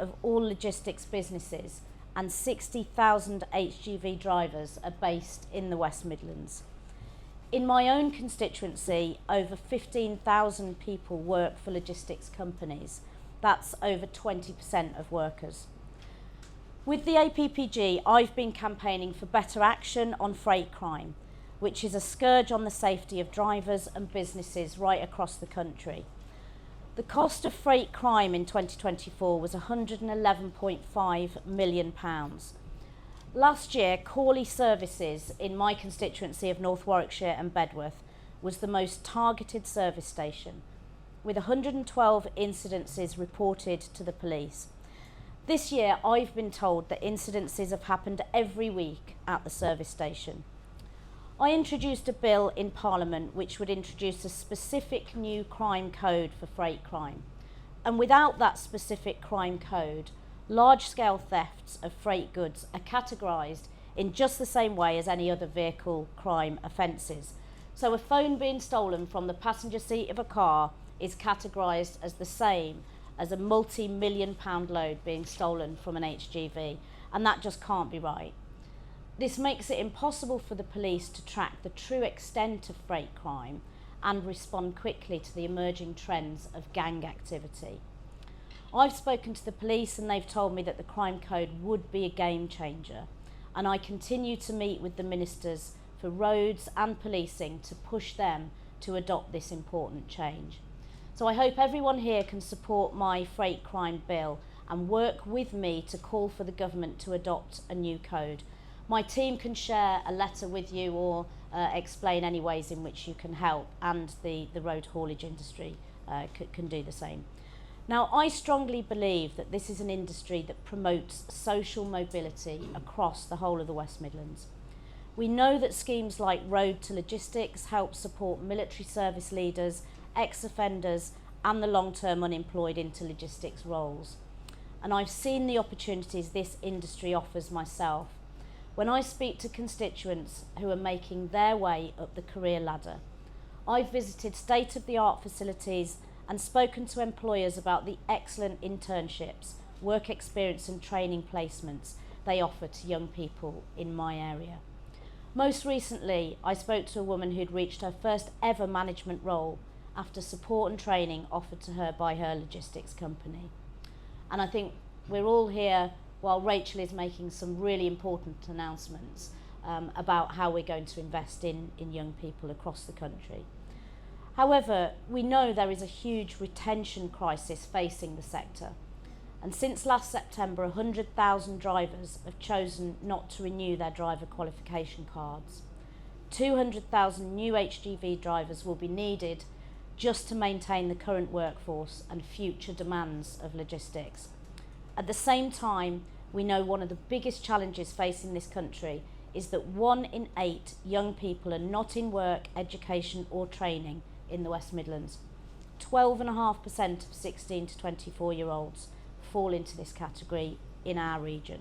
of all logistics businesses and 60,000 HGV drivers are based in the West Midlands. In my own constituency, over 15,000 people work for logistics companies. That's over 20% of workers. With the APPG, I've been campaigning for better action on freight crime, which is a scourge on the safety of drivers and businesses right across the country. The cost of freight crime in 2024 was £111.5 million. Last year, Cawley Services in my constituency of North Warwickshire and Bedworth was the most targeted service station, with 112 incidences reported to the police. This year, I've been told that incidences have happened every week at the service station. I introduced a bill in Parliament which would introduce a specific new crime code for freight crime. And without that specific crime code, large-scale thefts of freight goods are categorised in just the same way as any other vehicle crime offences. So a phone being stolen from the passenger seat of a car is categorised as the same as a multi-million-pound load being stolen from an HGV, and that just can't be right. This makes it impossible for the police to track the true extent of freight crime and respond quickly to the emerging trends of gang activity. I've spoken to the police and they've told me that the crime code would be a game changer, and I continue to meet with the ministers for roads and policing to push them to adopt this important change. So I hope everyone here can support my freight crime bill and work with me to call for the government to adopt a new code. My team can share a letter with you or explain any ways in which you can help, and the road haulage industry can do the same. Now, I strongly believe that this is an industry that promotes social mobility across the whole of the West Midlands. We know that schemes like Road to Logistics help support military service leaders, ex-offenders and the long-term unemployed into logistics roles. And I've seen the opportunities this industry offers myself when I speak to constituents who are making their way up the career ladder. I've visited state-of-the-art facilities and spoken to employers about the excellent internships, work experience and training placements they offer to young people in my area. Most recently, I spoke to a woman who'd reached her first ever management role after support and training offered to her by her logistics company. And I think we're all here while Rachel is making some really important announcements about how we're going to invest in young people across the country. However, we know there is a huge retention crisis facing the sector. And since last September, 100,000 drivers have chosen not to renew their driver qualification cards. 200,000 new HGV drivers will be needed just to maintain the current workforce and future demands of logistics. At the same time, we know one of the biggest challenges facing this country is that 1 in 8 young people are not in work, education or training in the West Midlands. 12.5% of 16 to 24-year-olds fall into this category in our region,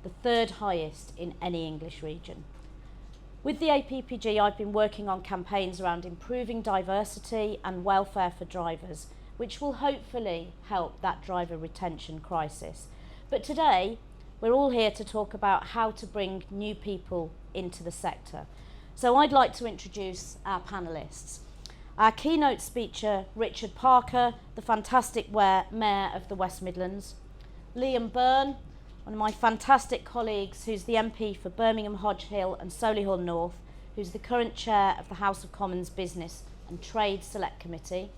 the third highest in any English region. With the APPG, I've been working on campaigns around improving diversity and welfare for drivers, which will hopefully help that driver retention crisis. But today, we're all here to talk about how to bring new people into the sector. So I'd like to introduce our panellists. Our keynote speaker, Richard Parker, the fantastic Mayor of the West Midlands. Liam Byrne, one of my fantastic colleagues who's the MP for Birmingham, Hodge Hill and Solihull North, who's the current chair of the House of Commons Business and Trade Select Committee.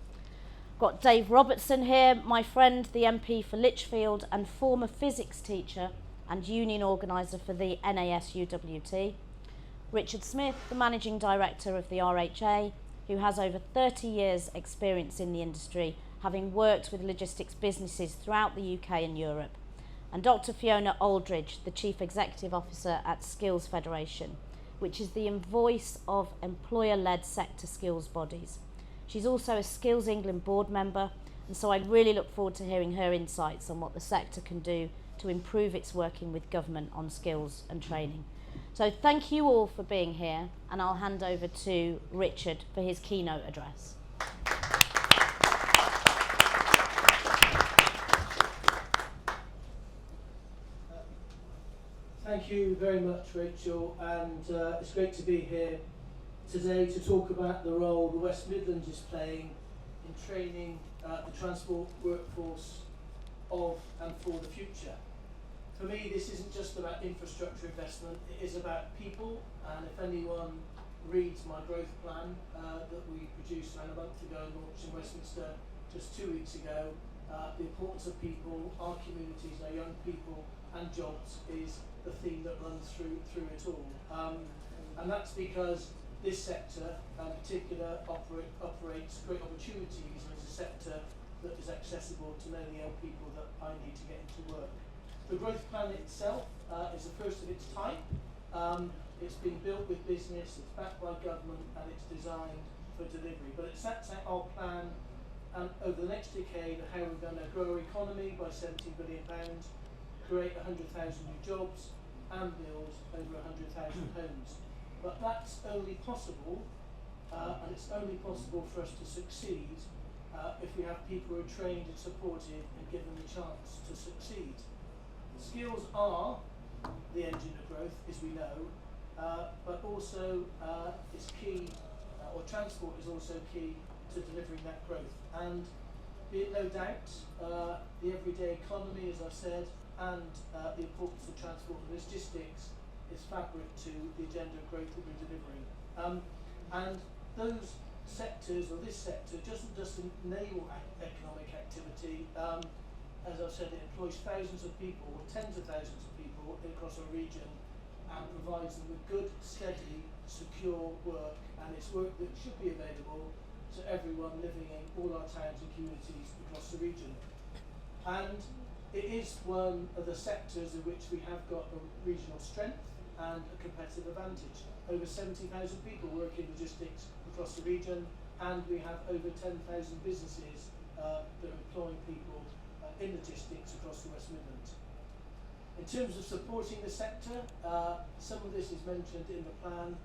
Got Dave Robertson here, my friend, the MP for Lichfield and former physics teacher and union organiser for the NASUWT. Richard Smith, the Managing Director of the RHA, who has over 30 years experience in the industry, having worked with logistics businesses throughout the UK and Europe. And Dr. Fiona Aldridge, the Chief Executive Officer at Skills Federation, which is the voice of employer-led sector skills bodies. She's also a Skills England board member, and so I really look forward to hearing her insights on what the sector can do to improve its working with government on skills and training. So thank you all for being here, and I'll hand over to Richard for his keynote address. Thank you very much, Rachel, and it's great to be here today to talk about the role the West Midlands is playing in training the transport workforce of and for the future. For me, this isn't just about infrastructure investment, it is about people, and if anyone reads my growth plan that we produced around a month ago and launched in Westminster just 2 weeks ago, the importance of people, our communities, our young people and jobs is the theme that runs through it all. And that's because this sector in particular operates great opportunities and is a sector that is accessible to many young people that I need to get into work. The growth plan itself is the first of its type. It's been built with business, it's backed by government and it's designed for delivery. But it sets out our plan over the next decade of how we're going to grow our economy by £17 billion, create 100,000 new jobs and build over 100,000 homes. But that's only possible, and it's only possible for us to succeed if we have people who are trained and supported and given the chance to succeed. Skills are the engine of growth, as we know, but also it's key, or transport is also key to delivering that growth. And be it no doubt, the everyday economy, as I've said, and the importance of transport and logistics is fabric to the agenda of growth that we're delivering. And those sectors, or this sector, doesn't just enable economic activity. As I've said, it employs thousands of people, or tens of thousands of people across our region, and provides them with good, steady, secure work, and it's work that should be available to everyone living in all our towns and communities across the region. And it is one of the sectors in which we have got a regional strength and a competitive advantage. Over 70,000 people work in logistics across the region, and we have over 10,000 businesses that are employing people in logistics across the West Midlands. In terms of supporting the sector, some of this is mentioned in the plan.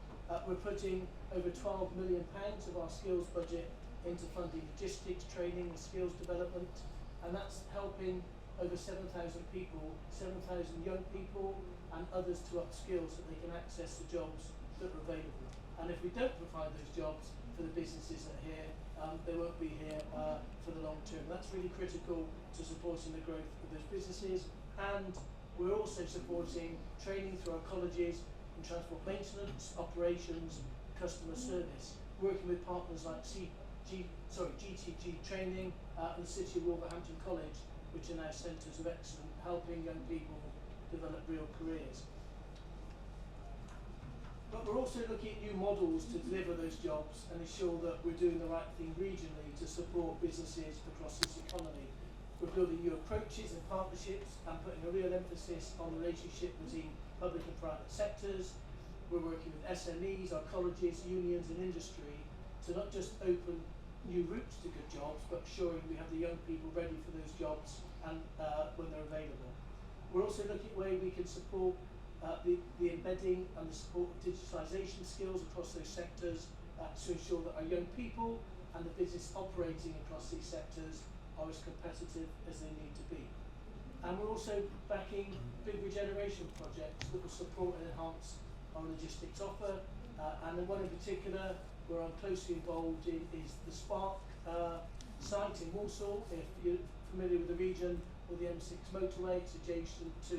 We're putting over £12 million of our skills budget into funding logistics, training and skills development, and that's helping over 7,000 people, 7,000 young people and others to upskill so they can access the jobs that are available. And if we don't provide those jobs for the businesses that are here, they won't be here for the long term. That's really critical to supporting the growth of those businesses. And we're also supporting training through our colleges in transport maintenance, operations, customer service, working with partners like GTG Training and the City of Wolverhampton College, which are now centres of excellence, helping young people develop real careers. But we're also looking at new models to deliver those jobs and ensure that we're doing the right thing regionally to support businesses across this economy. We're building new approaches and partnerships and putting a real emphasis on the relationship between public and private sectors. We're working with SMEs, our colleges, unions and industry to not just open new routes to good jobs, but ensuring we have the young people ready for those jobs and when they're available. We're also looking at ways we can support the embedding and the support of digitalisation skills across those sectors to ensure that our young people and the business operating across these sectors are as competitive as they need to be. And we're also backing big regeneration projects that will support and enhance our logistics offer. And the one in particular where I'm closely involved in is the Spark site in Walsall. If you're familiar with the region, or the M6 motorway, it's adjacent to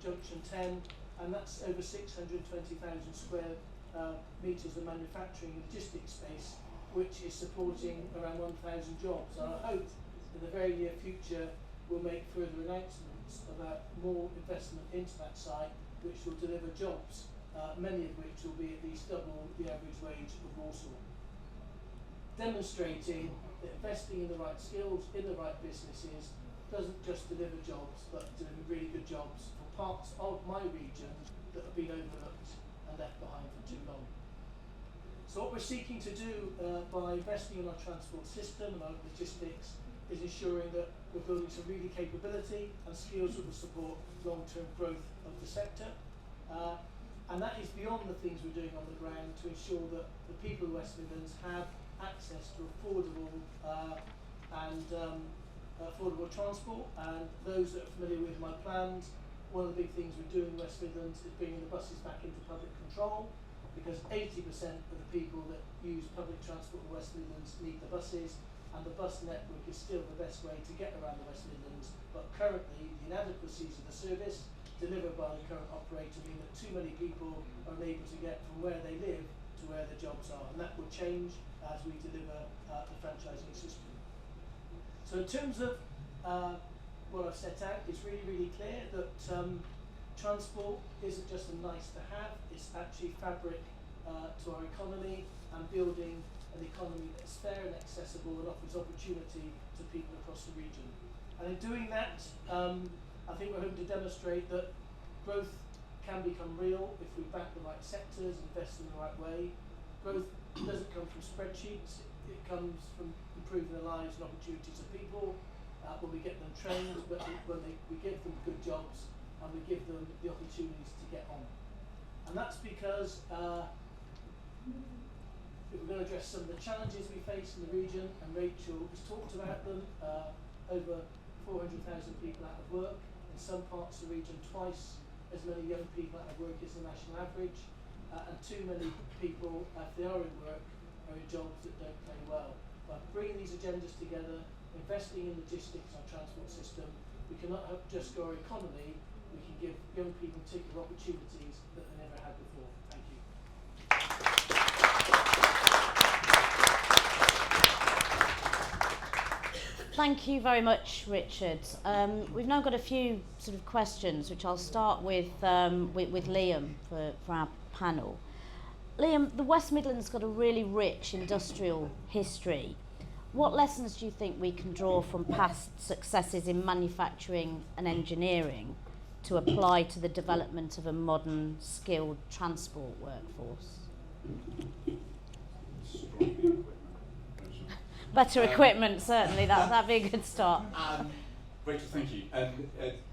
Junction 10, and that's over 620,000 square metres of manufacturing and logistics space, which is supporting around 1,000 jobs. And I hope in the very near future we'll make further announcements about more investment into that site, which will deliver jobs, many of which will be at least double the average wage of Walsall. Demonstrating that investing in the right skills, in the right businesses, doesn't just deliver jobs, but deliver really good jobs for parts of my region that have been overlooked and left behind for too long. So what we're seeking to do by investing in our transport system and our logistics is ensuring that we're building some really capability and skills that will support long-term growth of the sector. And that is beyond the things we're doing on the ground to ensure that the people of West Midlands have access to affordable affordable transport. And those that are familiar with my plans one of the big things we do in the West Midlands is bringing the buses back into public control, because 80% of the people that use public transport in the West Midlands need the buses, and the bus network is still the best way to get around the West Midlands. But currently, the inadequacies of the service delivered by the current operator mean that too many people are unable to get from where they live to where their jobs are, and that will change as we deliver the franchising system. So in terms of what I've set out, it's really, really clear that transport isn't just a nice to have, it's actually fabric to our economy, and building an economy that's fair and accessible and offers opportunity to people across the region. And in doing that, I think we're hoping to demonstrate that growth can become real if we back the right sectors, invest in the right way. Growth doesn't come from spreadsheets, it comes from improving the lives and opportunities of people when we get them trained, but when we give them good jobs and we give them the opportunities to get on. And that's because if we're going to address some of the challenges we face in the region, and Rachel has talked about them, over 400,000 people out of work, in some parts of the region twice as many young people out of work as the national average, and too many people, if they are in work, are in jobs that don't pay well. By bringing these agendas together, investing in logistics, our transport system, we cannot just grow our economy, we can give young people particular opportunities that they never had before. Thank you. Thank you very much, Richard. We've now got a few sort of questions, which I'll start with Liam for our panel. Liam, the West Midlands got a really rich industrial history. What lessons do you think we can draw from past successes in manufacturing and engineering to apply to the development of a modern, skilled transport workforce? Better equipment, certainly. That'd be a good start. Rachel, thank you. Let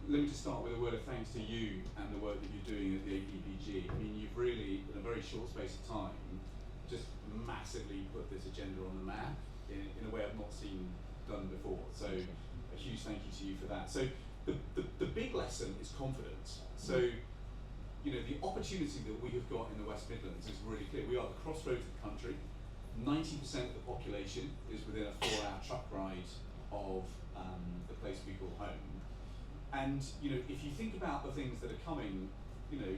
me just start with a word of thanks to you and the work that you're doing at the APPG. I mean, you've really, in a very short space of time, just massively put this agenda on the map in a way I've not seen done before. So a huge thank you to you for that. So the big lesson is confidence. So, you know, the opportunity that we have got in the West Midlands is really clear. We are the crossroads of the country. 90% of the population is within a 4-hour truck ride of the place we call home. And, you know, if you think about the things that are coming, you know,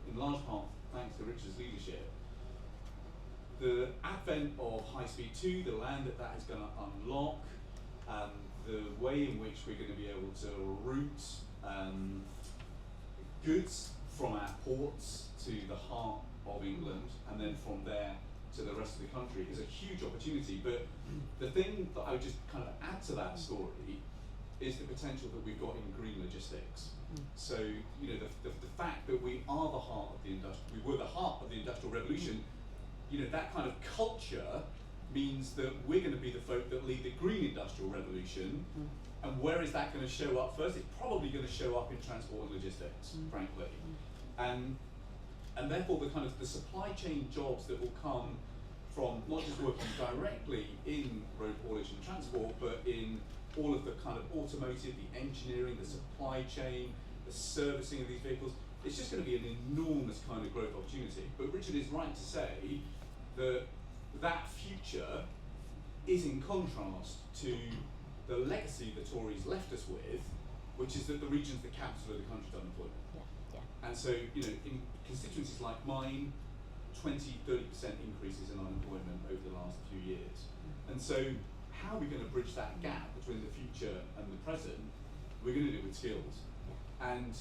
in large part thanks to Richard's leadership, the advent of High Speed 2, the land that is going to unlock, the way in which we're going to be able to route goods from our ports to the heart of England, and then from there to the rest of the country is a huge opportunity. But the thing that I would just kind of add to that story is the potential that we've got in green logistics. So, you know, the fact that we are the heart of the we were the heart of the Industrial Revolution, you know, that kind of culture means that we're going to be the folk that lead the green industrial revolution. And where is that going to show up first? It's probably going to show up in transport and logistics, frankly. And therefore the kind of the supply chain jobs that will come from not just working directly in road haulage and transport, but in all of the kind of automotive, the engineering, the supply chain, the servicing of these vehicles, it's just going to be an enormous kind of growth opportunity. But Richard is right to say that that future is in contrast to the legacy the Tories left us with, which is that the region's the capital of the country's unemployment. And so, you know, in constituencies like mine, 20-30% increases in unemployment over the last few years. And so, how are we going to bridge that gap between the future and the present? We're going to do it with skills. And,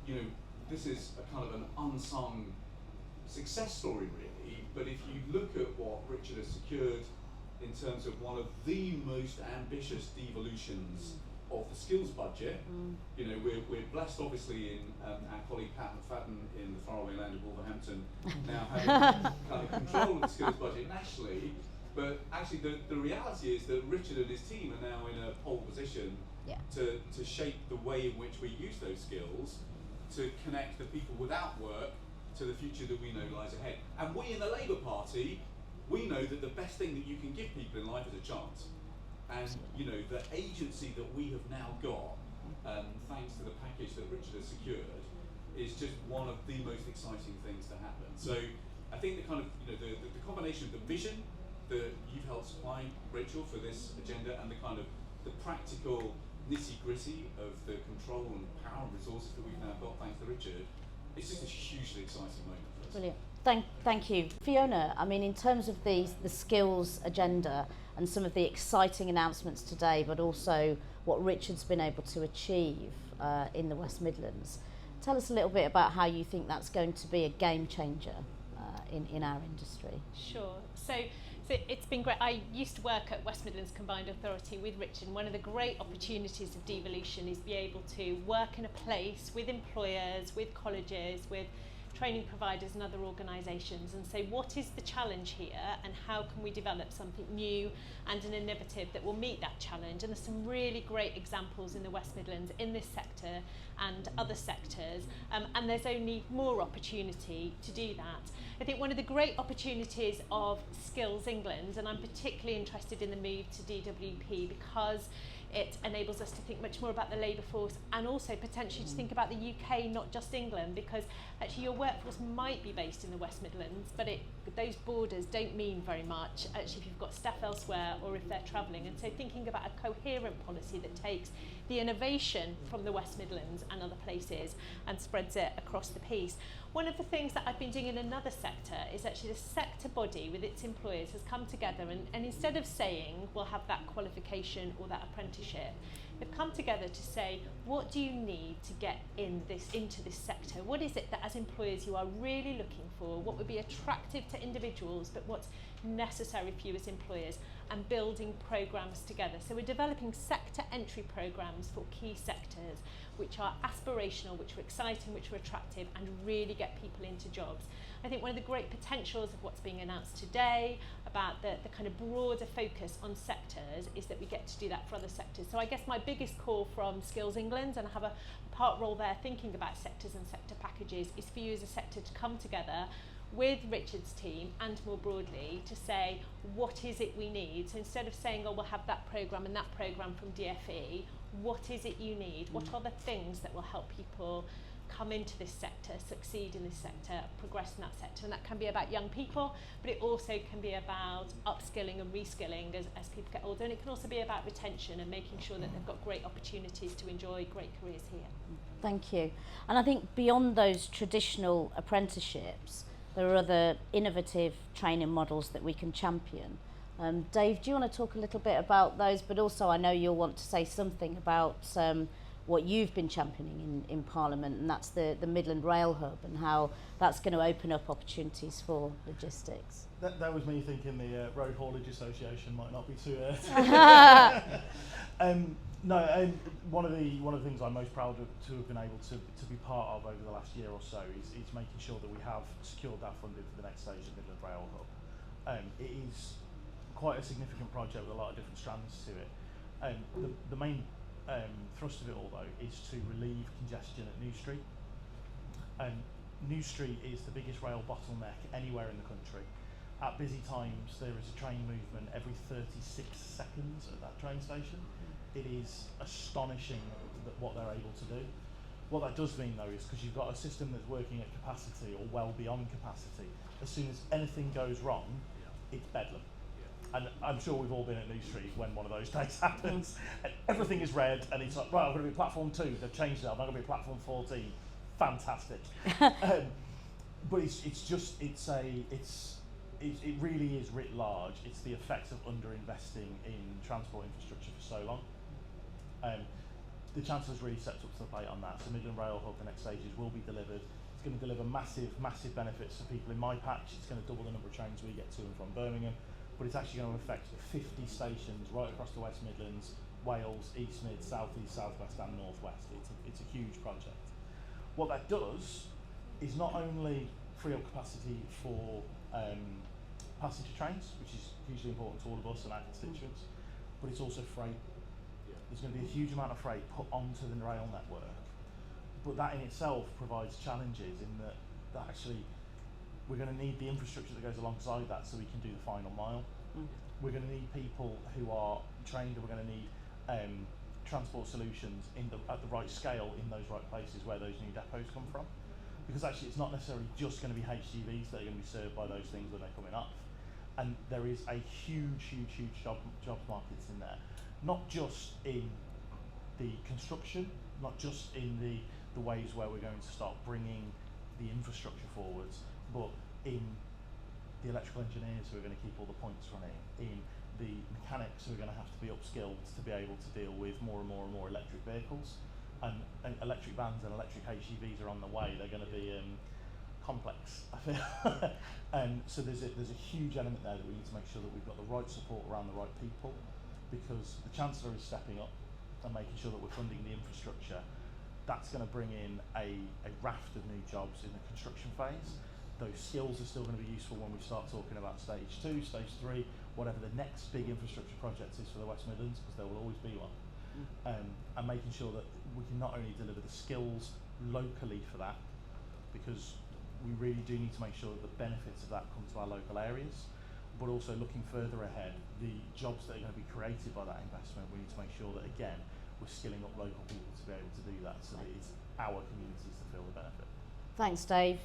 you know, this is a kind of an unsung success story, really. But if you look at what Richard has secured in terms of one of the most ambitious devolutions of the skills budget, you know, we're blessed obviously in our colleague Pat McFadden in the faraway land of Wolverhampton now having kind of control of the skills budget nationally, but actually the reality is that Richard and his team are now in a pole position to shape the way in which we use those skills to connect the people without work to the future that we know lies ahead. And we in the Labour Party, we know that the best thing that you can give people in life is a chance. And you know, the agency that we have now got, thanks to the package that Richard Richard has secured is just one of the most exciting things to happen. So I think the kind of, the combination of the vision that you've helped supply, Rachel, for this agenda, and the kind of the practical nitty-gritty of the control and power and resources that we've now got thanks to Richard, it's just a hugely exciting moment for us. Brilliant. Thank you. Fiona, I mean, in terms of the skills agenda and some of the exciting announcements today, but also what Richard's been able to achieve in the West Midlands, tell us a little bit about how you think that's going to be a game changer in our industry. Sure. So it's been great. I used to work at West Midlands Combined Authority with Richard, and one of the great opportunities of devolution is be able to work in a place with employers, with colleges, with training providers and other organisations, and say what is the challenge here and how can we develop something new and an innovative that will meet that challenge. And there's some really great examples in the West Midlands in this sector and other sectors, and there's only more opportunity to do that. I think one of the great opportunities of Skills England, and I'm particularly interested in the move to DWP because it enables us to think much more about the labour force and also potentially to think about the UK, not just England, because actually your workforce might be based in the West Midlands, but those borders don't mean very much actually if you've got staff elsewhere or if they're travelling. And so thinking about a coherent policy that takes the innovation from the West Midlands and other places and spreads it across the piece. One of the things that I've been doing in another sector is actually the sector body with its employers has come together and instead of saying we'll have that qualification or that apprenticeship, they've come together to say, what do you need to get into this sector? What is it that as employers you are really looking for? What would be attractive to individuals, but what's necessary for you as employers, and building programmes together. So we're developing sector entry programmes for key sectors which are aspirational, which are exciting, which are attractive, and really get people into jobs. I think one of the great potentials of what's being announced today about the kind of broader focus on sectors is that we get to do that for other sectors. So I guess my biggest call from Skills England, and I have a part role there thinking about sectors and sector packages, is for you as a sector to come together with Richard's team and more broadly to say, what is it we need? So instead of saying, oh, we'll have that programme and that programme from DFE, what is it you need? What are the things that will help people come into this sector, succeed in this sector, progress in that sector? And that can be about young people, but it also can be about upskilling and reskilling as people get older. And it can also be about retention and making sure that they've got great opportunities to enjoy great careers here. Thank you. And I think beyond those traditional apprenticeships, there are other innovative training models that we can champion. Dave, do you want to talk a little bit about those? But also I know you'll want to say something about what you've been championing in Parliament, and that's the Midland Rail Hub and how that's going to open up opportunities for logistics. That was me thinking the Road Haulage Association might not be too... one of the things I'm most proud of to have been able to be part of over the last year or so is making sure that we have secured that funding for the next stage of Midland Rail Hub. It is quite a significant project with a lot of different strands to it. The main thrust of it all though is to relieve congestion at New Street. New Street is the biggest rail bottleneck anywhere in the country. At busy times there is a train movement every 36 seconds at that train station. It is astonishing what they're able to do. What that does mean though is because you've got a system that's working at capacity or well beyond capacity, as soon as anything goes wrong, it's bedlam. And I'm sure we've all been at New Street when one of those days happens, and everything is red, and it's like, right, I'm going to be platform 2. They've changed it. I'm not going to be platform 14. Fantastic. But it really is writ large. It's the effects of underinvesting in transport infrastructure for so long. The Chancellor's really stepped up to the plate on that. So Midland Rail Hub, the next stages will be delivered. It's going to deliver massive benefits for people in my patch. It's going to double the number of trains we get to and from Birmingham. But it's actually going to affect 50 stations right across the West Midlands, Wales, East Mid, South East, South West and North West. It's a huge project. What that does is not only free up capacity for passenger trains, which is hugely important to all of us and our constituents, but it's also freight. There's going to be a huge amount of freight put onto the rail network, but that in itself provides challenges in that actually we're going to need the infrastructure that goes alongside that so we can do the final mile. We're going to need people who are trained, and we're going to need transport solutions at the right scale in those right places where those new depots come from. Because actually it's not necessarily just going to be HGVs that are going to be served by those things when they're coming off. And there is a huge job markets in there. Not just in the construction, not just in the ways where we're going to start bringing the infrastructure forwards, but in the electrical engineers who are going to keep all the points running, in the mechanics who are going to have to be upskilled to be able to deal with more and more electric vehicles, and electric vans and electric HGVs are on the way. They're going to be complex, I feel. So there's a huge element there that we need to make sure that we've got the right support around the right people, because the Chancellor is stepping up and making sure that we're funding the infrastructure. That's going to bring in a raft of new jobs in the construction phase. Those skills are still going to be useful when we start talking about stage 2, stage 3, whatever the next big infrastructure project is for the West Midlands, because there will always be one. And making sure that we can not only deliver the skills locally for that, because we really do need to make sure that the benefits of that come to our local areas, but also looking further ahead, the jobs that are going to be created by that investment, we need to make sure that, again, we're skilling up local people to be able to do that, so that it's our communities to feel the benefit. Thanks, Dave.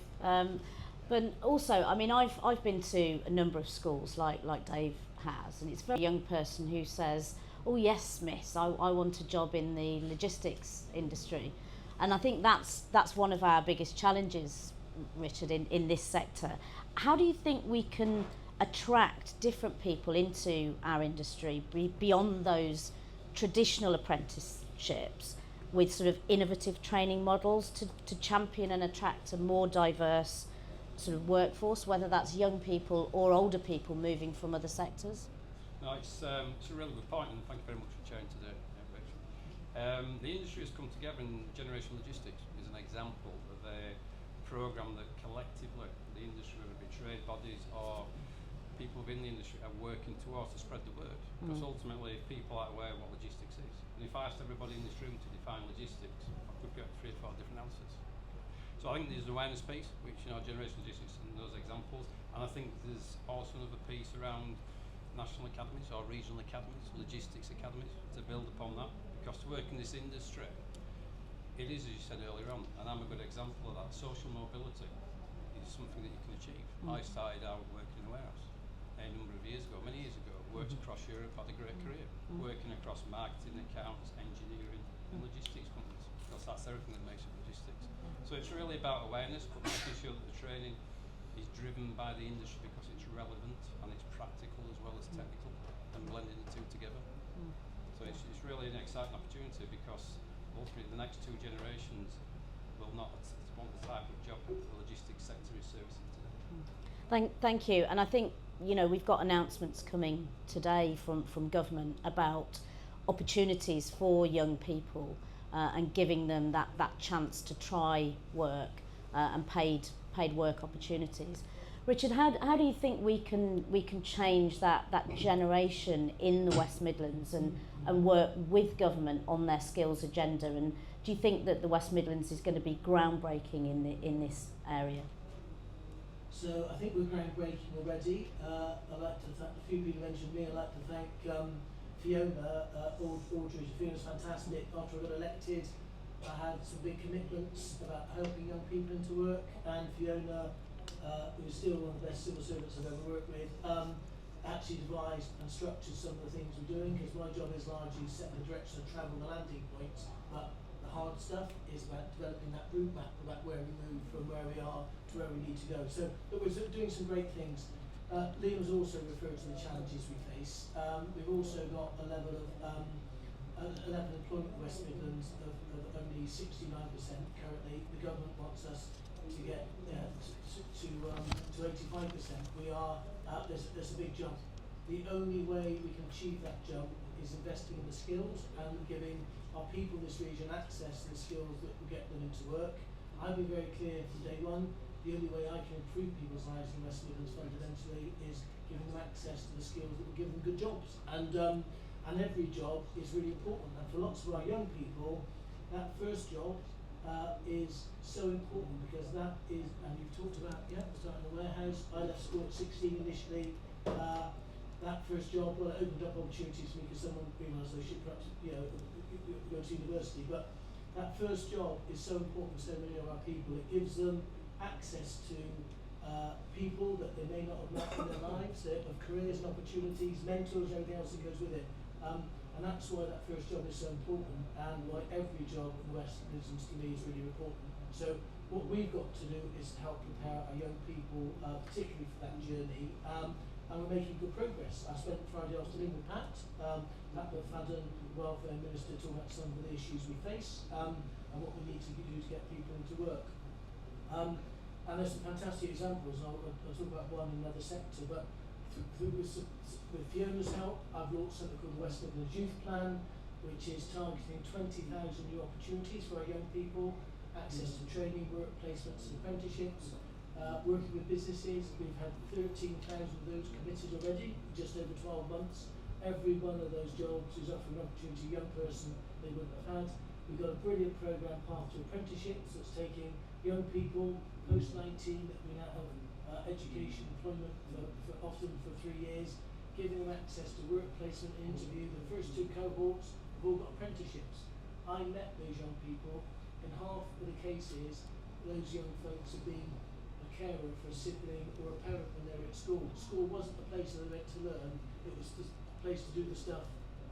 But also, I mean, I've been to a number of schools like Dave has, and it's a very young person who says, "Oh yes, miss, I want a job in the logistics industry," and I think that's one of our biggest challenges, Richard, in this sector. How do you think we can attract different people into our industry beyond those traditional apprenticeships, with sort of innovative training models to champion and attract a more diverse sort of workforce, whether that's young people or older people moving from other sectors? No, it's a really good point, and thank you very much for sharing today, Rachel. The industry has come together, and Generation Logistics is an example of a programme that collectively the industry, whether it be trade bodies or people within the industry, are working towards to spread the word. Because ultimately, people are aware of what logistics is. And if I asked everybody in this room to define logistics, I could get 3 or 4 different answers. So I think there's an awareness piece, which, Generation Logistics and those examples, and I think there's also another piece around national academies or regional academies, logistics academies, to build upon that. Because to work in this industry, it is, as you said earlier on, and I'm a good example of that, social mobility is something that you can achieve. I started out working in a warehouse a number of years ago, many years ago, worked across Europe, had a great career, working across marketing, accounts, engineering and logistics companies, because that's everything that makes up logistics. So it's really about awareness, but making sure that the training is driven by the industry because it's relevant and it's practical as well as technical, and blending the two together. So it's really an exciting opportunity, because ultimately the next 2 generations will not want the type of job that the logistics sector is servicing today. Thank you. And I think, we've got announcements coming today from government about opportunities for young people, and giving them that chance to try work, and paid work opportunities. Richard, how do you think we can change that generation in the West Midlands and work with government on their skills agenda? And do you think that the West Midlands is going to be groundbreaking in this area? So I think we're groundbreaking already. I'd like to thank, a few people mentioned me, I'd like to thank Fiona, Aldridge. Fiona's fantastic. After I got elected, I had some big commitments about helping young people into work, and Fiona, who's still one of the best civil servants I've ever worked with, actually devised and structured some of the things we're doing, because my job is largely setting the direction of travel, the landing points, but the hard stuff is about developing that route map about where we move from where we are to where we need to go. So we're doing some great things. Liam has also referred to the challenges we face. We've also got a level of employment in West Midlands of only 69% currently. The government wants us to get to 85%. We are there's a big jump. The only way we can achieve that jump is investing in the skills and giving our people in this region access to the skills that will get them into work. I've been very clear from day one. The only way I can improve people's lives in West Midlands fundamentally is giving them access to the skills that will give them good jobs. And every job is really important. And for lots of our young people, that first job is so important, because that is, and you've talked about, starting a warehouse. I left school at 16 initially. That first job, well, it opened up opportunities for me, because someone realised they should perhaps, go to university, but that first job is so important for so many of our people. It gives them access to people that they may not have met in their lives, of careers and opportunities, mentors, everything else that goes with it. And that's why that first job is so important, and why every job in the West Midlands to me is really important. So what we've got to do is to help prepare our young people, particularly for that journey, and we're making good progress. I spent Friday afternoon with Pat Fadden, Welfare Minister, talking about some of the issues we face and what we need to do to get people into work. And there's some fantastic examples, and I'll talk about one in another sector, but with Fiona's help, I've launched something called the West Midlands Youth Plan, which is targeting 20,000 new opportunities for our young people, access to training, work placements and apprenticeships, working with businesses. We've had 13,000 of those committed already, just over 12 months. Every one of those jobs is offering an opportunity to a young person they wouldn't have had. We've got a brilliant programme, Path to Apprenticeships, that's taking young people post-19 that we now have education, employment for often for 3 years, giving them access to work placement and interview. The first 2 cohorts have all got apprenticeships. I met those young people. In half of the cases, those young folks have been a carer for a sibling or a parent when they were at school. School wasn't the place that they went to learn, it was the place to do the stuff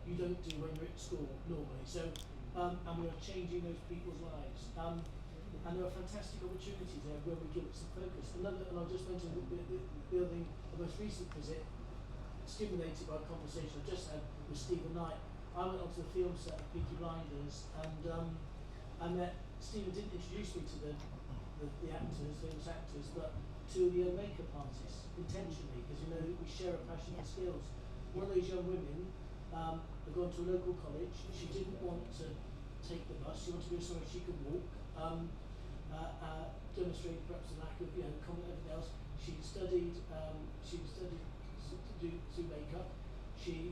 you don't do when you're at school normally. So, and we are changing those people's lives. And there are fantastic opportunities there where we give it some focus. And I'll just mention the other thing, the most recent visit, stimulated by a conversation I just had with Stephen Knight. I went onto the film set of Peaky Blinders, and I met, Stephen didn't introduce me to the actors, famous actors, but to the makeup artists, intentionally, because you know we share a passion and skills. One of those young women had gone to a local college. She didn't want to take the bus, she wanted to go somewhere she could walk. Demonstrating perhaps a lack of, comment, everything else. She studied to do makeup. She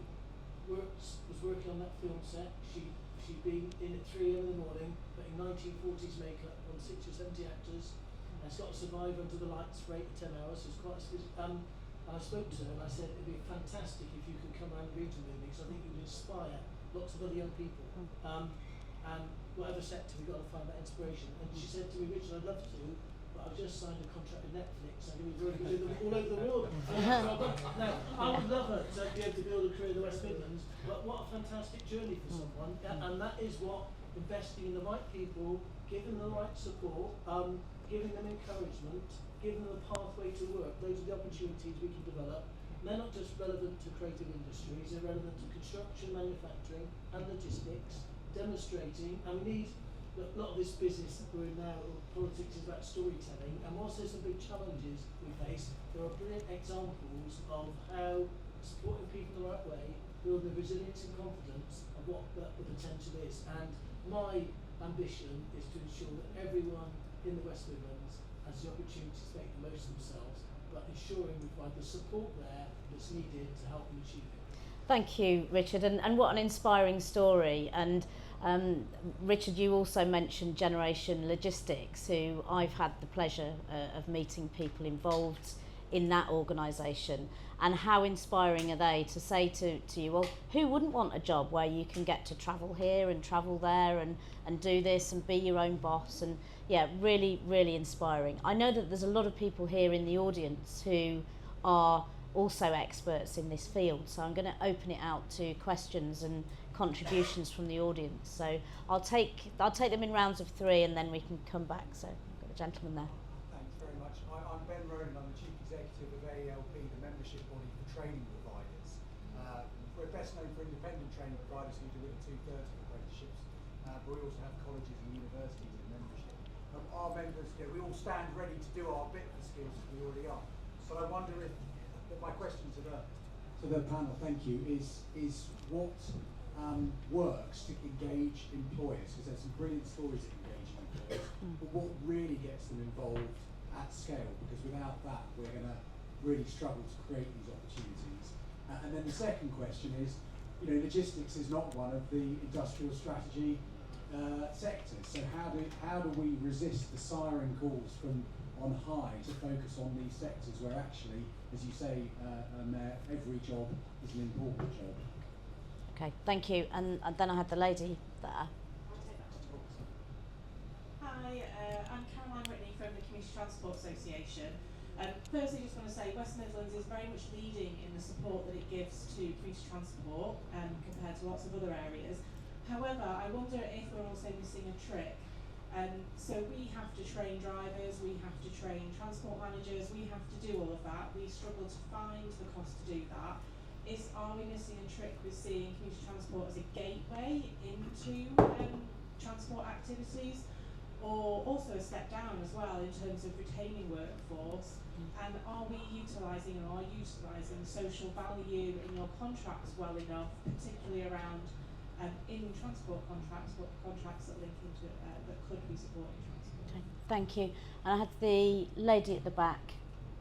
was working on that film set. She'd been in at 3 a.m. in the morning, putting 1940s makeup on 60 or 70 actors. And it's got to survive under the lights for 8 to 10 hours. So it's quite. And I spoke to her and I said it'd be fantastic if you could come around the region with me, because I think you would inspire lots of other young people. And whatever sector, we've got to find that inspiration. And she said to me, Richard, I'd love to, but I've just signed a contract with Netflix. I'm going to be doing them all over the world. Now, I would love her to be able to build a career in the West Midlands, but what a fantastic journey for someone. And that is what investing in the right people, giving them the right support, giving them encouragement, giving them a pathway to work. Those are the opportunities we can develop. And they're not just relevant to creative industries, they're relevant to construction, manufacturing and logistics, demonstrating, and we need, a lot of this business that we're in now, politics is about storytelling, and whilst there's some big challenges we face, there are brilliant examples of how supporting people the right way, building the resilience and confidence of what the potential is. And my ambition is to ensure that everyone in the West Midlands has the opportunity to make the most of themselves, but ensuring we find the support there that's needed to help them achieve it. Thank you, Richard, and what an inspiring story. And Richard, you also mentioned Generation Logistics, who I've had the pleasure of meeting people involved in that organisation, and how inspiring are they to say to you, well, who wouldn't want a job where you can get to travel here and travel there and do this and be your own boss? And yeah, really, really inspiring. I know that there's a lot of people here in the audience who are also experts in this field, so I'm going to open it out to questions and contributions from the audience. So I'll take them in rounds of 3 and then we can come back. So I've got a gentleman there. Thanks very much. I'm Ben Ronan, I'm the Chief Executive of AELP, the membership body for training providers. We're best known for independent training providers who deliver 2/3 of apprenticeships, but we also have colleges and universities in membership. Our members, we all stand ready to do our bit for skills as we already are. So I wonder if, my question to the panel, thank you, is what works to engage employers, because there's some brilliant stories of engaging employers, but what really gets them involved at scale, because without that we're going to really struggle to create these opportunities. And then the second question is, logistics is not one of the industrial strategy sectors, so how do we resist the siren calls from on high to focus on these sectors where actually, as you say, every job is an important job? Okay, thank you. And then I had the lady there. Hi, I'm Caroline Whitney from the Community Transport Association. Firstly, I just want to say West Midlands is very much leading in the support that it gives to community transport compared to lots of other areas. However, I wonder if we're also missing a trick. So we have to train drivers, we have to train transport managers, we have to do all of that. We struggle to find the cost to do that. Are we missing a trick with seeing community transport as a gateway into transport activities, or also a step down as well in terms of retaining workforce? And are we utilising social value in your contracts well enough, particularly around in transport contracts, what contracts that link into that could be supporting transport? Okay, thank you. And I had the lady at the back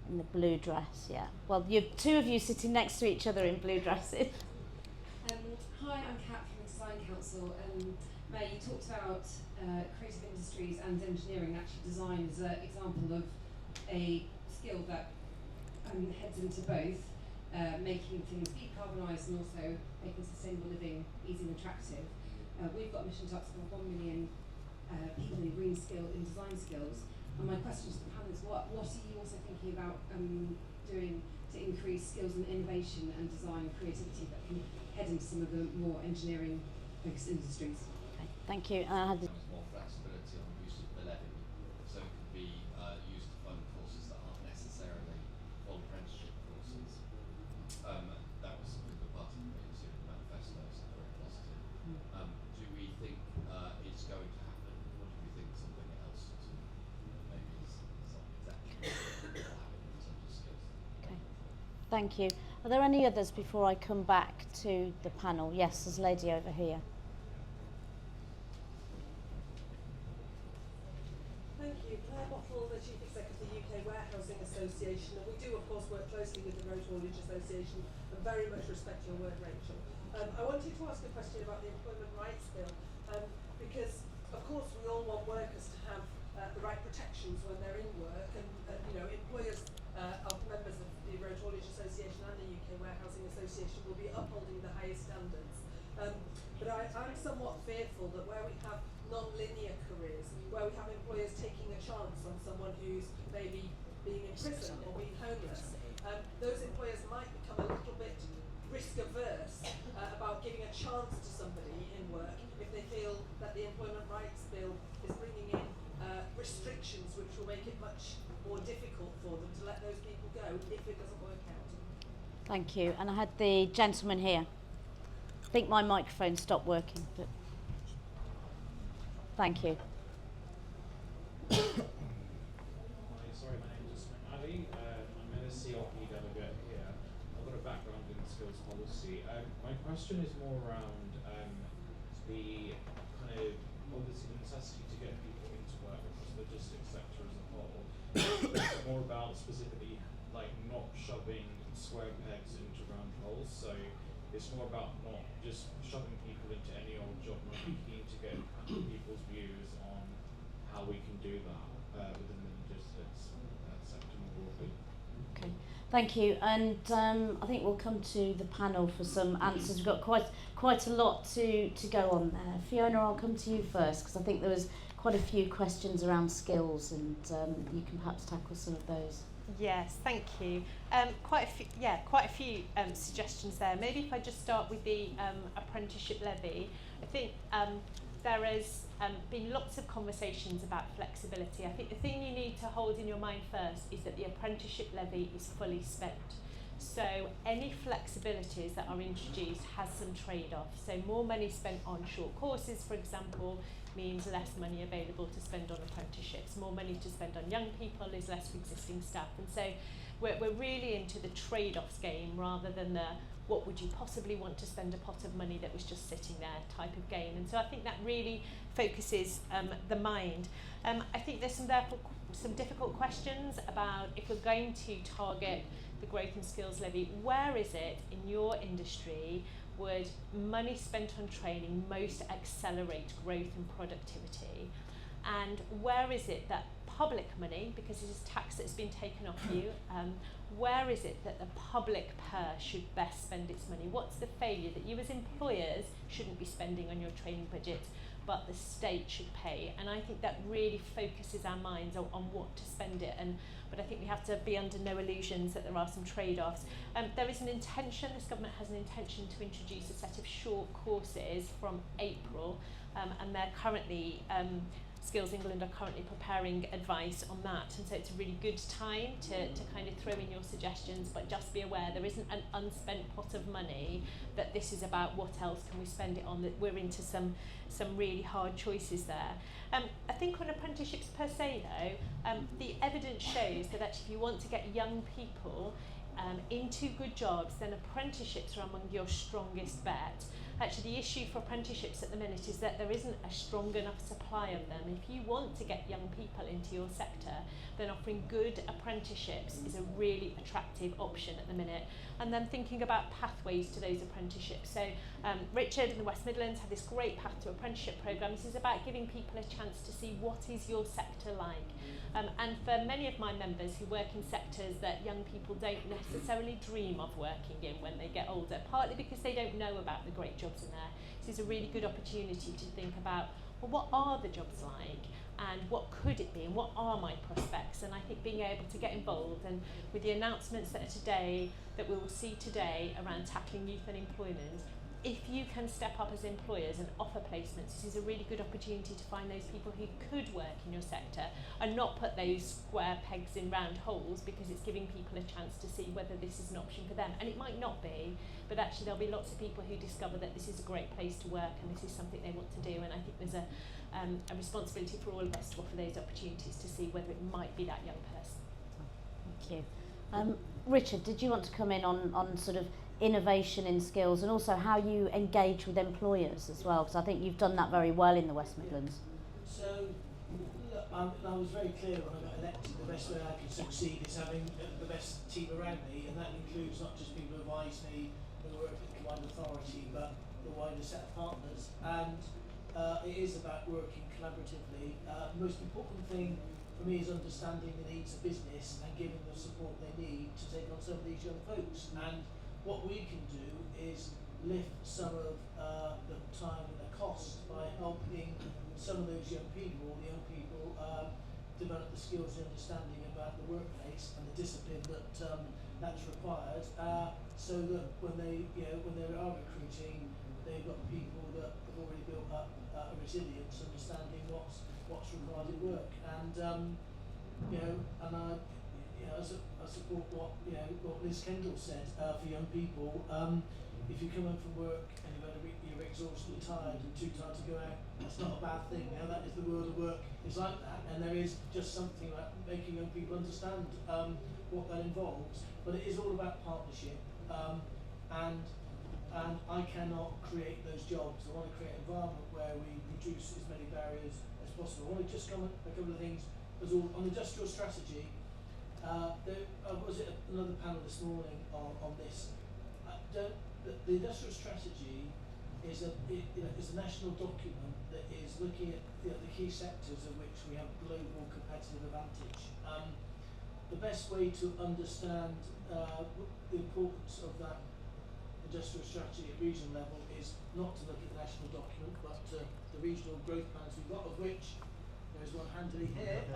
in the blue dress, yeah. Well, two of you sitting next to each other in blue dresses. Hi, I'm Kat from the Design Council. May, you talked about creative industries and engineering. Actually, design is an example of a skill that heads into both, making things decarbonised and also making sustainable living easy and attractive. We've got a mission to upskill 1 million people in green design skills. And my question to the panel is, what are you also thinking about doing to increase skills in innovation and design and creativity that can head into some of the more engineering-focused industries? Okay, thank you. And I had the more flexibility on the use of the levy, so it could be used to fund courses that aren't necessarily full apprenticeship courses. That was something the party committee to the manifesto, so very positive. Do we think it's going to happen, or do we think something else maybe is not exactly what will happen in terms of skills? Okay, thank you. Are there any others before I come back to the panel? Yes, there's a lady over here. Thank you. Claire Bottle, the Chief Executive of the UK Warehousing Association, and we do of course work closely with the Road Haulage Association and very much respect your work, Rachel. I wanted to ask a question about the Employment Rights Bill, because of course we all want workers to have the right protections when they're in work, and employers of members of the Road Haulage Association and the UK Warehousing Association will be upholding the highest standards. But I'm somewhat fearful that where we have non-linear careers, where we have employers taking a chance on someone who's maybe being in prison or being homeless, those employers might become a little bit risk averse about giving a chance to somebody in work if they feel that the Employment Rights Bill is bringing in restrictions which will make it much more difficult for them to let those people go if it doesn't work out. Thank you. And I had the gentleman here. I think my microphone stopped working, but thank you. Sorry, my name is Ali. I'm an CRP delegate here. I've got a background in skills policy. My question is more around the kind of obviously the necessity to get people into work across the logistics sector as a whole. It's more about specifically like not shoving square pegs into round holes. So it's more about not just shoving people into any old job, but be keen to get people's views on how we can do that within the logistics sector more broadly. Okay, thank you. And I think we'll come to the panel for some answers. We've got quite a lot to go on there. Fiona, I'll come to you first because I think there was quite a few questions around skills, and you can perhaps tackle some of those. Yes, thank you. Quite a few suggestions there. Maybe if I just start with the apprenticeship levy. I think there has been lots of conversations about flexibility. I think the thing you need to hold in your mind first is that the apprenticeship levy is fully spent. So any flexibilities that are introduced has some trade-off. So more money spent on short courses, for example, means less money available to spend on apprenticeships. More money to spend on young people is less for existing staff. And so we're really into the trade-offs game rather than the what would you possibly want to spend a pot of money that was just sitting there type of game. And so I think that really focuses the mind. I think there's some difficult questions about if we're going to target the growth and skills levy, where is it in your industry would money spent on training most accelerate growth and productivity? And where is it that public money, because this is tax that's been taken off you, where is it that the public purse should best spend its money? What's the failure that you as employers shouldn't be spending on your training budget, but the state should pay? And I think that really focuses our minds on what to spend it. But I think we have to be under no illusions that there are some trade-offs. There is an intention, this government has an intention to introduce a set of short courses from April, and they're currently, Skills England are currently preparing advice on that, and so it's a really good time to kind of throw in your suggestions, but just be aware there isn't an unspent pot of money, that this is about what else can we spend it on, that we're into some really hard choices there. I think on apprenticeships per se though, the evidence shows that actually if you want to get young people into good jobs, then apprenticeships are among your strongest bet. Actually, the issue for apprenticeships at the minute is that there isn't a strong enough supply of them. If you want to get young people into your sector, then offering good apprenticeships is a really attractive option at the minute. And then thinking about pathways to those apprenticeships. So Richard in the West Midlands have this great Path to Apprenticeship programme. This is about giving people a chance to see what is your sector like. And for many of my members who work in sectors that young people don't necessarily dream of working in when they get older, partly because they don't know about the great jobs in there, this is a really good opportunity to think about, well, what are the jobs like, and what could it be, and what are my prospects? And I think being able to get involved, and with the announcements that we will see today around tackling youth unemployment, if you can step up as employers and offer placements, this is a really good opportunity to find those people who could work in your sector and not put those square pegs in round holes, because it's giving people a chance to see whether this is an option for them. And it might not be, but actually there'll be lots of people who discover that this is a great place to work and this is something they want to do. And I think there's a responsibility for all of us to offer those opportunities to see whether it might be that young person. Thank you. Richard, did you want to come in on sort of innovation in skills, and also how you engage with employers as well, because I think you've done that very well in the West Midlands? So, look, I was very clear when I got elected, the best way I could succeed is having the best team around me, and that includes not just people who advise me, who work at the combined authority, but the wider set of partners. And it is about working collaboratively. The most important thing for me is understanding the needs of business and giving the support they need to take on some of these young folks. And what we can do is lift some of the time and the cost by helping some of those young people, develop the skills and understanding about the workplace and the discipline that's required, so that when they are recruiting, they've got people that have already built up a resilience, understanding what's required at work. And I support what Liz Kendall said for young people. If you come home from work and you're exhausted, tired, and too tired to go out, that's not a bad thing. That is the world of work is like that, and there is just something about making young people understand what that involves. But it is all about partnership, and I cannot create those jobs. I want to create an environment where we reduce as many barriers as possible. I want to just comment a couple of things on industrial strategy. There was another panel this morning on this. The industrial strategy is a national document that is looking at the key sectors of which we have global competitive advantage. The best way to understand the importance of that industrial strategy at regional level is not to look at the national document, but the regional growth plans we've got, of which there is one handily here.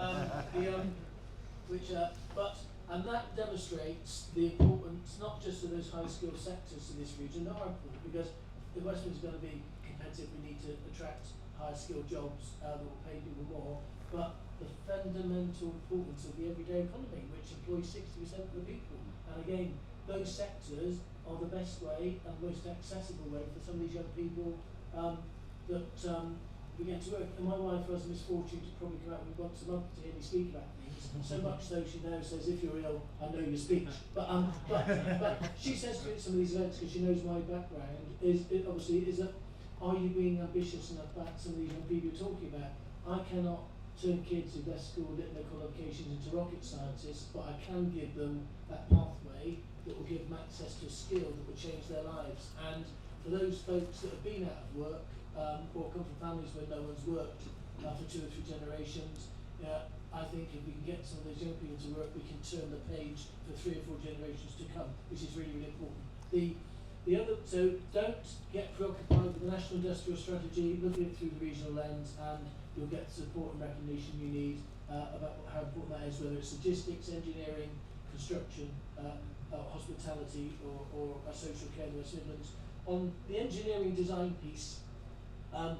And that demonstrates the importance not just of those high skilled sectors to this region that are important, because the West Midlands is going to be competitive. We need to attract higher skilled jobs that will pay people more, but the fundamental importance of the everyday economy, which employs 60% of the people. And again, those sectors are the best way and most accessible way for some of these young people that begin to work. And my wife has the misfortune to probably come out once a month to hear me speak about things. So much so she now says, if you're ill, I know your speech. But she says to me at some of these events, because she knows my background, is that, are you being ambitious enough about some of these young people you're talking about? I cannot turn kids who've left school and no qualifications into rocket scientists, but I can give them that pathway that will give them access to a skill that will change their lives. And for those folks that have been out of work, or come from families where no one's worked for 2 or 3 generations, I think if we can get some of those young people to work, we can turn the page for 3 or 4 generations to come, which is really, really important. The other, so don't get preoccupied with the National Industrial Strategy, look at it through the regional lens, and you'll get the support and recognition you need about how important that is, whether it's logistics, engineering, construction, hospitality, or social care in the West Midlands. On the engineering design piece, I'm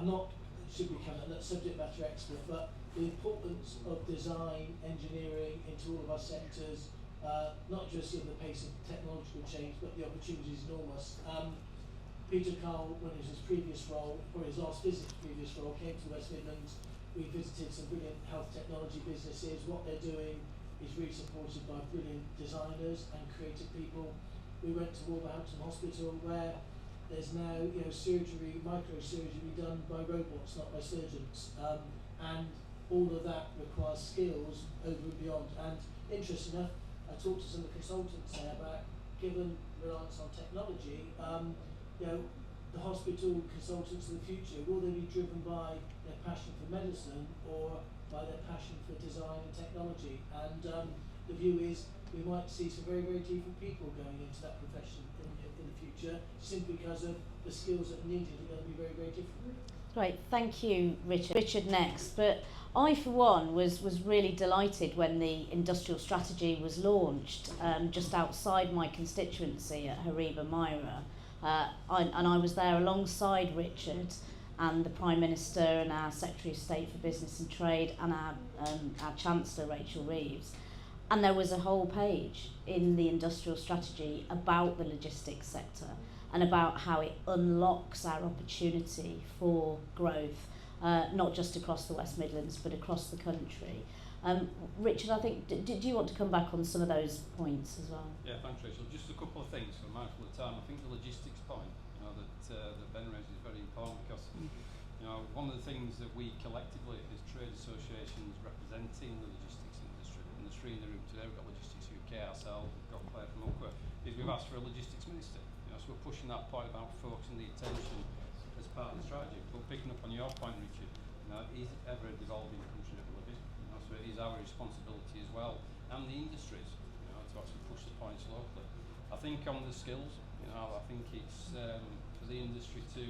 not, should become a subject matter expert, but the importance of design, engineering into all of our sectors, not just in the pace of technological change, but the opportunity is enormous. Peter Carl, when he was in his previous role, or his last visit to previous role, came to the West Midlands. We visited some brilliant health technology businesses. What they're doing is really supported by brilliant designers and creative people. We went to Wolverhampton Hospital, where there's now surgery, microsurgery done by robots, not by surgeons, and all of that requires skills over and beyond. And interesting enough, I talked to some of the consultants there about, given reliance on technology, the hospital consultants of the future, will they be driven by their passion for medicine or by their passion for design and technology? And the view is we might see some very, very different people going into that profession in the future, simply because of the skills that are needed are going to be very, very different. Great, thank you, Richard. Richard next, but I, for one, was really delighted when the industrial strategy was launched just outside my constituency at Hariba Myra. And I was there alongside Richard and the Prime Minister and our Secretary of State for Business and Trade and our Chancellor, Rachel Reeves. And there was a whole page in the industrial strategy about the logistics sector and about how it unlocks our opportunity for growth, not just across the West Midlands, but across the country. Richard, I think, do you want to come back on some of those points as well? Yeah, thanks, Rachel. Just a couple of things, for mindful of time. I think the logistics point, that Ben raised is very important, because one of the things that we collectively as trade associations representing the logistics industry, and there's 3 in the room today, we've got Logistics UK ourselves, we've got Claire from Ukwa, is we've asked for a logistics minister. So we're pushing that point about focusing the attention as part of the strategy. But picking up on your point, Richard, it is ever a devolving country that we live in. So it is our responsibility as well, and the industries, to actually push the points locally. I think on the skills, I think it's for the industry to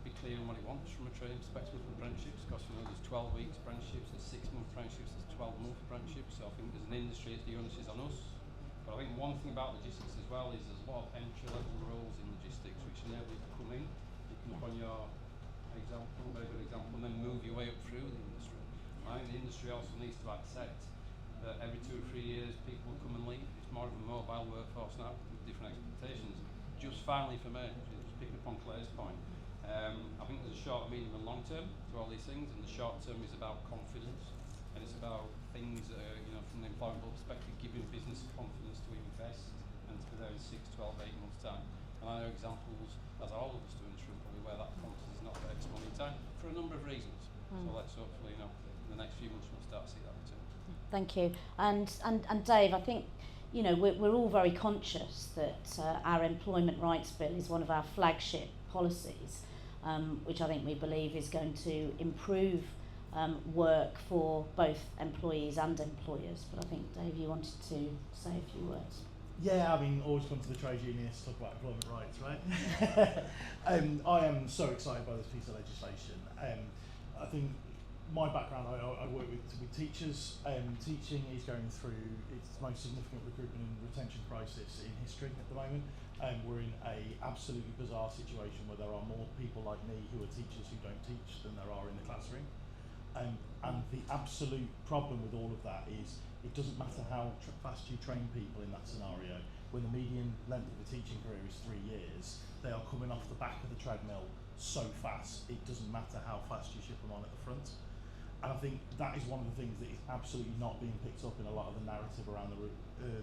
be clear on what it wants from a training perspective with apprenticeships, because there's 12 weeks apprenticeships, there's 6-month apprenticeships, there's 12-month apprenticeships. So I think as an industry, the onus is on us. But I think one thing about logistics as well is there's a lot of entry-level roles in logistics which enable you to come in, pick up on your example, very good example, and then move your way up through the industry. I think the industry also needs to accept that every 2 or 3 years people will come and leave. It's more of a mobile workforce now with different expectations. Just finally for me, just picking up on Claire's point, I think there's a short, medium and long term to all these things, and the short term is about confidence, and it's about things that are, from the employable perspective, giving business confidence to invest and to be there in 6, 12, 8 months time. And I know examples, as all of us do in this room, probably where that confidence is not at X point in time for a number of reasons. So let's hopefully, in the next few months we'll start to see that return. Thank you. And Dave, I think, we're all very conscious that our Employment Rights Bill is one of our flagship policies, which I think we believe is going to improve work for both employees and employers. But I think, Dave, you wanted to say a few words. Yeah, always come to the trade unionists to talk about employment rights, right? I am so excited by this piece of legislation. I think my background, I work with teachers. Teaching is going through its most significant recruitment and retention crisis in history at the moment. We're in a absolutely bizarre situation where there are more people like me who are teachers who don't teach than there are in the classroom. And the absolute problem with all of that is it doesn't matter how fast you train people in that scenario. When the median length of a teaching career is 3 years, they are coming off the back of the treadmill so fast, it doesn't matter how fast you ship them on at the front. And I think that is one of the things that is absolutely not being picked up in a lot of the narrative around the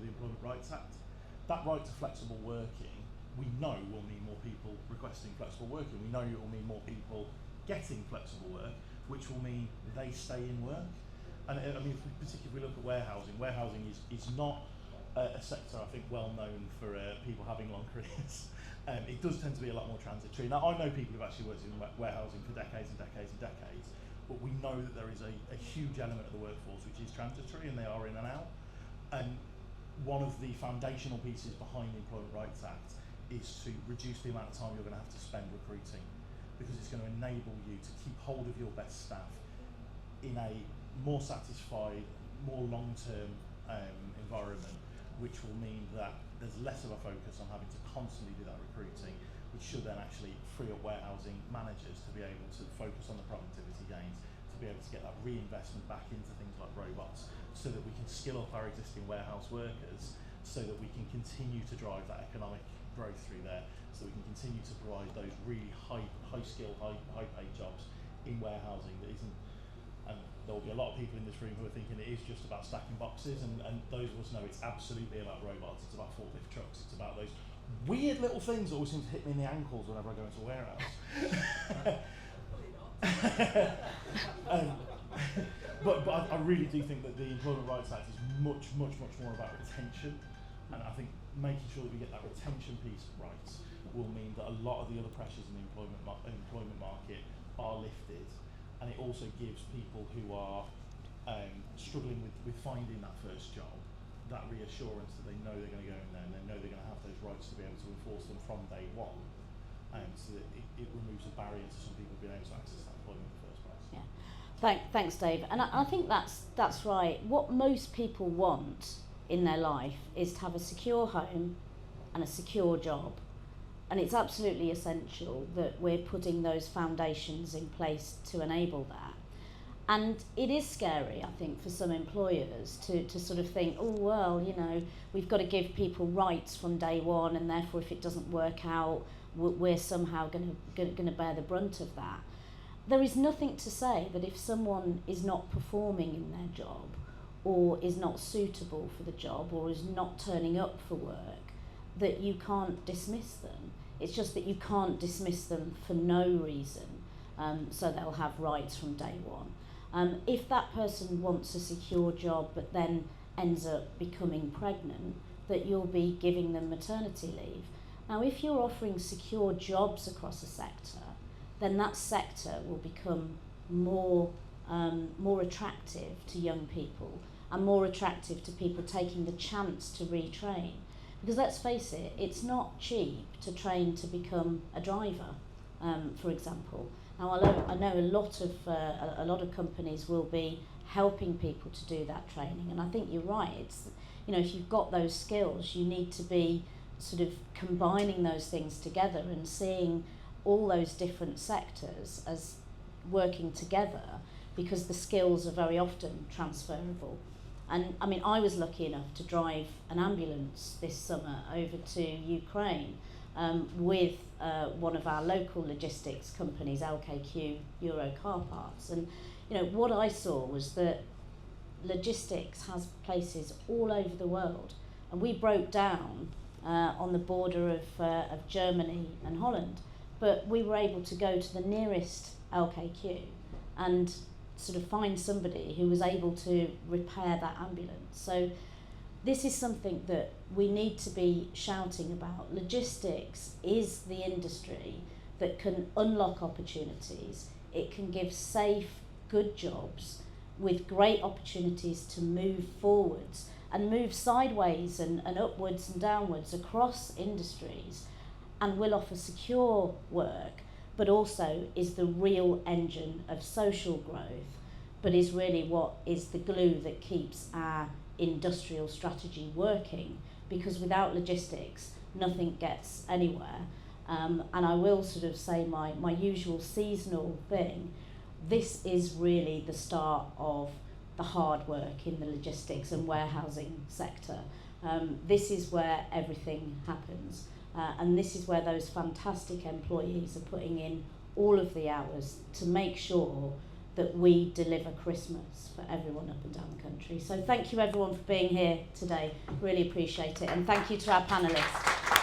Employment Rights Act. That right to flexible working, we know will mean more people requesting flexible working. We know it will mean more people getting flexible work, which will mean they stay in work. And particularly if we look at warehousing is not a sector, I think, well known for people having long careers. It does tend to be a lot more transitory. Now, I know people who've actually worked in warehousing for decades and decades and decades, but we know that there is a huge element of the workforce which is transitory and they are in and out. And one of the foundational pieces behind the Employment Rights Act is to reduce the amount of time you're going to have to spend recruiting, because it's going to enable you to keep hold of your best staff in a more satisfied, more long-term environment, which will mean that there's less of a focus on having to constantly do that recruiting, which should then actually free up warehousing managers to be able to focus on the productivity gains, to be able to get that reinvestment back into things like robots, so that we can skill up our existing warehouse workers, so that we can continue to drive that economic growth through there, so we can continue to provide those really high skill, high paid jobs in warehousing that isn't. And there will be a lot of people in this room who are thinking it is just about stacking boxes, and those of us know it's absolutely about robots, it's about forklift trucks, it's about those weird little things that always seem to hit me in the ankles whenever I go into a warehouse. But I really do think that the Employment Rights Act is much more about retention, and I think making sure that we get that retention piece right will mean that a lot of the other pressures in the employment market are lifted. And it also gives people who are struggling with finding that first job that reassurance that they know they're going to go in there and they know they're going to have those rights to be able to enforce them from day one, so that it removes a barrier to some people being able to access that employment in the first place. Yeah. Thanks, Dave. And I think that's right. What most people want in their life is to have a secure home and a secure job. And it's absolutely essential that we're putting those foundations in place to enable that. And it is scary, I think, for some employers to sort of think, oh, well, you know, we've got to give people rights from day one, and therefore if it doesn't work out, we're somehow going to bear the brunt of that. There is nothing to say that if someone is not performing in their job, or is not suitable for the job, or is not turning up for work, that you can't dismiss them. It's just that you can't dismiss them for no reason, so they'll have rights from day one. If that person wants a secure job but then ends up becoming pregnant, that you'll be giving them maternity leave. Now, if you're offering secure jobs across a sector, then that sector will become more attractive to young people and more attractive to people taking the chance to retrain. Because let's face it, it's not cheap to train to become a driver, for example. Now I know a lot of companies will be helping people to do that training, and I think you're right. It's, you know, if you've got those skills, you need to be sort of combining those things together and seeing all those different sectors as working together, because the skills are very often transferable. And I mean, I was lucky enough to drive an ambulance this summer over to Ukraine with one of our local logistics companies, LKQ Euro Car Parts. And you know, what I saw was that logistics has places all over the world, and we broke down on the border of Germany and Holland, but we were able to go to the nearest LKQ and sort of find somebody who was able to repair that ambulance. So this is something that we need to be shouting about. Logistics is the industry that can unlock opportunities. It can give safe, good jobs with great opportunities to move forwards and move sideways and upwards and downwards across industries, and will offer secure work, but also is the real engine of social growth, but is really what is the glue that keeps our industrial strategy working, because without logistics, nothing gets anywhere. And I will sort of say my usual seasonal thing, this is really the start of the hard work in the logistics and warehousing sector. This is where everything happens. And this is where those fantastic employees are putting in all of the hours to make sure that we deliver Christmas for everyone up and down the country. So thank you everyone for being here today. Really appreciate it. And thank you to our panellists.